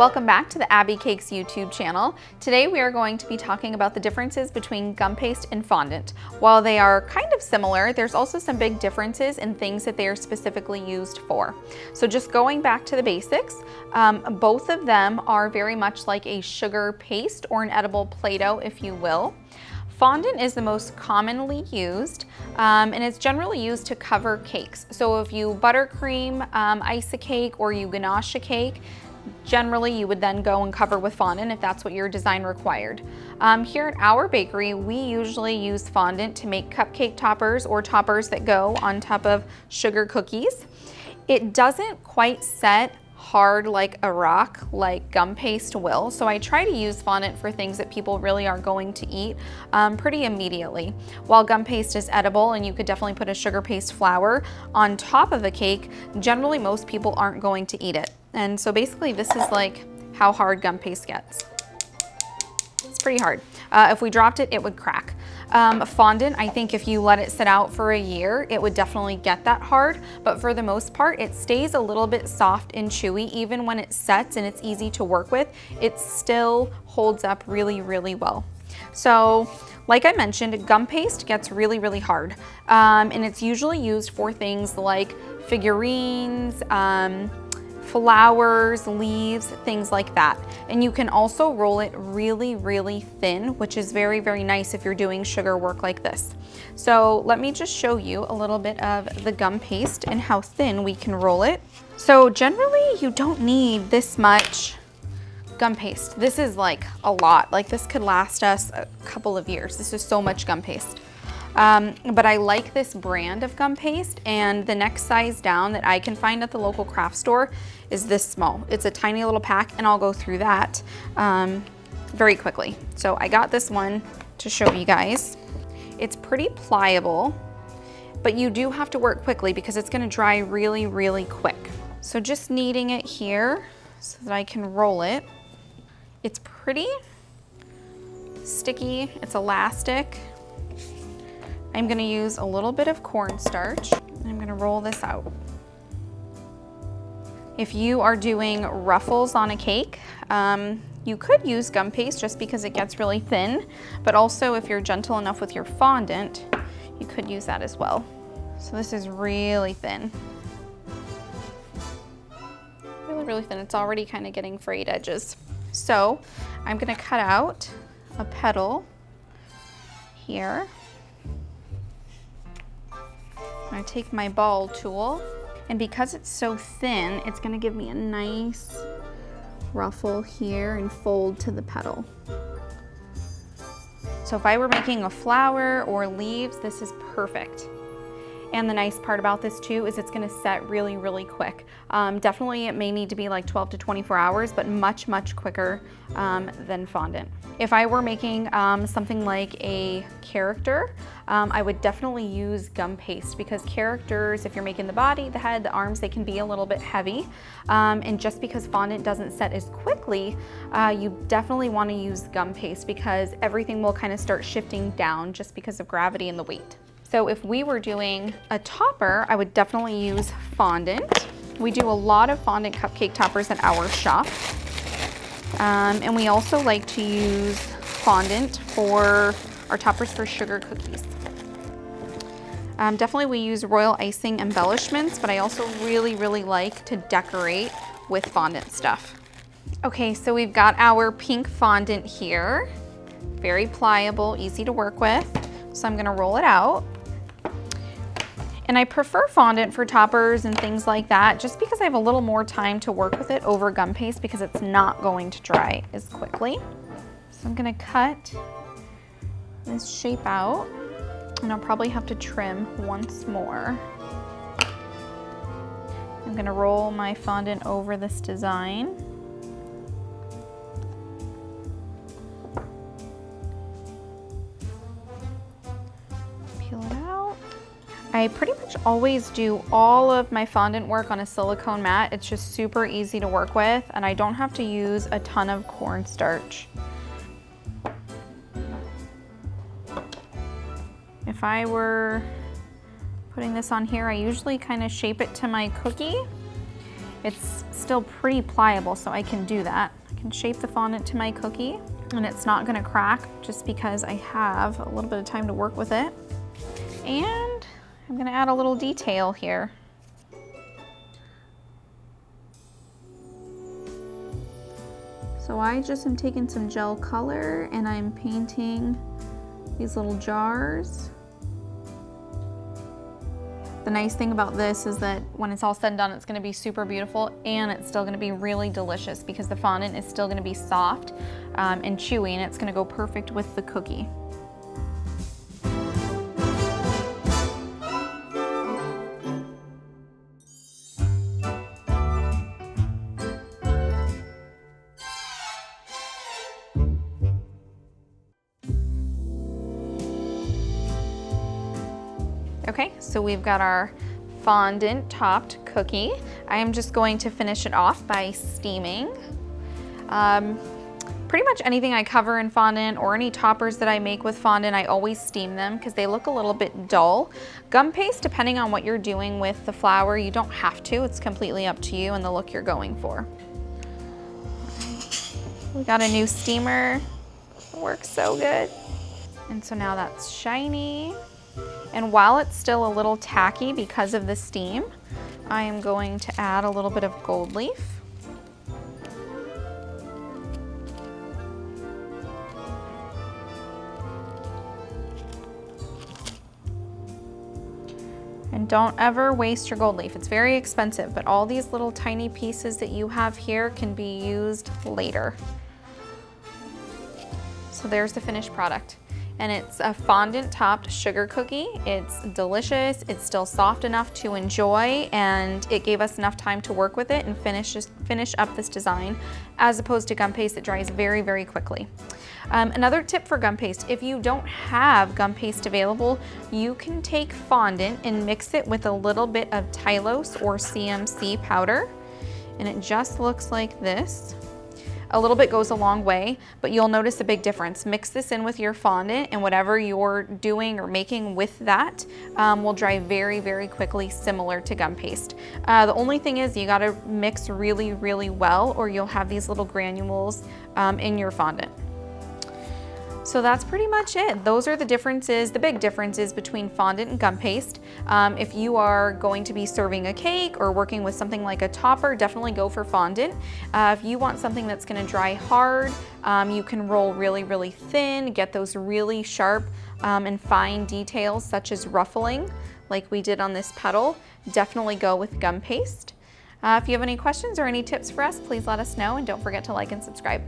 Welcome back to the Abby Cakes YouTube channel. Today we are going to be talking about the differences between gum paste and fondant. While they are kind of similar, there's also some big differences in things that they are specifically used for. So just going back to the basics, both of them are very much like a sugar paste or an edible Play-Doh, if you will. Fondant is the most commonly used, and it's generally used to cover cakes. So if you buttercream ice a cake or you ganache a cake, generally you would then go and cover with fondant if that's what your design required. Here at our bakery, we usually use fondant to make cupcake toppers or toppers that go on top of sugar cookies. It doesn't quite set hard like a rock like gum paste will, so I try to use fondant for things that people really are going to eat pretty immediately. While gum paste is edible and you could definitely put a sugar paste flour on top of a cake, generally most people aren't going to eat it. And so basically this is like how hard gum paste gets. It's pretty hard. If we dropped it, it would crack. Fondant, I think if you let it sit out for a year, it would definitely get that hard, but for the most part, it stays a little bit soft and chewy. Even when it sets and it's easy to work with, it still holds up really, really well. So, like I mentioned, gum paste gets really, really hard, and it's usually used for things like figurines, flowers, leaves, things like that. And you can also roll it really, really thin, which is very, very nice if you're doing sugar work like this. So let me just show you a little bit of the gum paste and how thin we can roll it. So generally you don't need this much gum paste. This is like a lot. Like this could last us a couple of years. This is so much gum paste. But I like this brand of gum paste, and the next size down that I can find at the local craft store is this small. It's a tiny little pack, and I'll go through that very quickly. So I got this one to show you guys. It's pretty pliable, but you do have to work quickly because it's gonna dry really, really quick. So just kneading it here so that I can roll it. It's pretty sticky, it's elastic. I'm gonna use a little bit of cornstarch. I'm gonna roll this out. If you are doing ruffles on a cake, you could use gum paste just because it gets really thin, but also if you're gentle enough with your fondant, you could use that as well. So this is really thin. Really, really thin. It's already kind of getting frayed edges. So I'm gonna cut out a petal here. I take my ball tool, and because it's so thin, it's gonna give me a nice ruffle here and fold to the petal. So if I were making a flower or leaves, this is perfect. And the nice part about this too is it's gonna set really, really quick. Definitely it may need to be like 12 to 24 hours, but much, much quicker than fondant. If I were making something like a character, I would definitely use gum paste because characters, if you're making the body, the head, the arms, they can be a little bit heavy. And just because fondant doesn't set as quickly, you definitely wanna use gum paste because everything will kind of start shifting down just because of gravity and the weight. So if we were doing a topper, I would definitely use fondant. We do a lot of fondant cupcake toppers at our shop. And we also like to use fondant for our toppers for sugar cookies. Definitely we use royal icing embellishments, but I also really, really like to decorate with fondant stuff. Okay, so we've got our pink fondant here. Very pliable, easy to work with. So I'm gonna roll it out. And I prefer fondant for toppers and things like that just because I have a little more time to work with it over gum paste because it's not going to dry as quickly. So I'm gonna cut this shape out, and I'll probably have to trim once more. I'm gonna roll my fondant over this design. Peel it out. I pretty much always do all of my fondant work on a silicone mat. It's just super easy to work with, and I don't have to use a ton of cornstarch. If I were putting this on here, I usually kind of shape it to my cookie, it's still pretty pliable, so I can do that. I can shape the fondant to my cookie, and it's not gonna crack just because I have a little bit of time to work with it. And I'm gonna add a little detail here. So I just am taking some gel color and I'm painting these little jars. The nice thing about this is that when it's all said and done, it's gonna be super beautiful, and it's still gonna be really delicious because the fondant is still gonna be soft and chewy, and it's gonna go perfect with the cookie. Okay, so we've got our fondant topped cookie. I am just going to finish it off by steaming. Pretty much anything I cover in fondant or any toppers that I make with fondant, I always steam them because they look a little bit dull. Gum paste, depending on what you're doing with the flour, you don't have to. It's completely up to you and the look you're going for. We got a new steamer. It works so good. And so now that's shiny. And while it's still a little tacky because of the steam, I am going to add a little bit of gold leaf. And don't ever waste your gold leaf. It's very expensive, but all these little tiny pieces that you have here can be used later. So there's the finished product. And it's a fondant topped sugar cookie. It's delicious, it's still soft enough to enjoy, and it gave us enough time to work with it and finish up this design, as opposed to gum paste that dries very, very quickly. Another tip for gum paste, if you don't have gum paste available, you can take fondant and mix it with a little bit of Tylose or CMC powder, and it just looks like this. A little bit goes a long way, but you'll notice a big difference. Mix this in with your fondant, and whatever you're doing or making with that will dry very, very quickly, similar to gum paste. The only thing is you gotta mix really, really well, or you'll have these little granules in your fondant. So that's pretty much it. Those are the differences, the big differences between fondant and gum paste. If you are going to be serving a cake or working with something like a topper, definitely go for fondant. If you want something that's gonna dry hard, you can roll really, really thin, get those really sharp and fine details such as ruffling, like we did on this petal, definitely go with gum paste. If you have any questions or any tips for us, please let us know, and don't forget to like and subscribe.